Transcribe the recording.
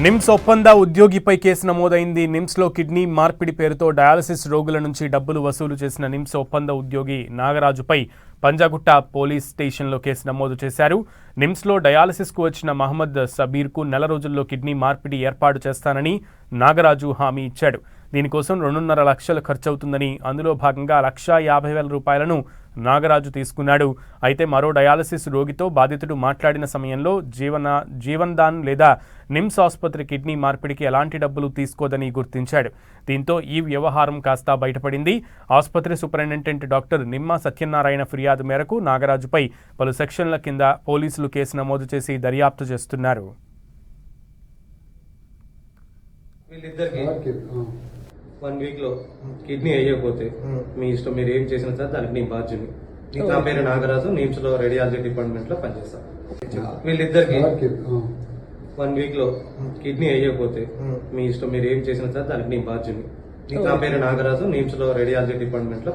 నిమ్స్ ఒప్పంద ఉద్యోగిపై కేసు నమోదైంది. నిమ్స్లో కిడ్నీ మార్పిడి పేరుతో డయాలసిస్ రోగుల నుంచి డబ్బులు వసూలు చేసిన నిమ్స్ ఒప్పంద ఉద్యోగి నాగరాజుపై పంజాగుట్ట పోలీస్ స్టేషన్లో కేసు నమోదు చేశారు. నిమ్స్లో డయాలసిస్కు వచ్చిన మహమ్మద్ సబీర్కు నెల రోజుల్లో కిడ్నీ మార్పిడి ఏర్పాటు చేస్తానని నాగరాజు హామీ ఇచ్చాడు. దీనికోసం 2.5 లక్షలు ఖర్చవుతుందని, అందులో భాగంగా 1,50,000 రూపాయలను నాగరాజు తీసుకున్నాడు. అయితే మరో డయాలసిస్ రోగితో బాధితుడు మాట్లాడిన సమయంలో జీవన్దాన్ లేదా నిమ్స్ ఆసుపత్రి కిడ్నీ మార్పిడికి ఎలాంటి డబ్బులు తీసుకోదని గుర్తించాడు. దీంతో ఈ వ్యవహారం కాస్త బయటపడింది. ఆసుపత్రి సూపరింటెండెంట్ డాక్టర్ నిమ్మ సత్యనారాయణ ఫిర్యాదు మేరకు నాగరాజుపై పలు సెక్షన్ల కింద పోలీసులు కేసు నమోదు చేసి దర్యాప్తు చేస్తున్నారు. వీళ్ళిద్దరికి 1 వీక్ లో కిడ్నీ అయ్యకపోతే మీ ఇష్టం, మీరు ఏం చేసిన సార్ దానికి నీ బాధ్యుని. నా పేరు నాగరాజు, నిమ్స్ లో రేడియాలజీ డిపార్ట్మెంట్ లో పనిచేస్తాను. వీళ్ళిద్దరికి 1 వీక్ లో కిడ్నీ అయ్యకపోతే మీ ఇష్టం, మీరు ఏం చేసిన సార్ దానికి నీ బాధ్యుని. నా పేరు నాగరాజు, నిమ్స్ లో రేడియాలజీ డిపార్ట్మెంట్ లో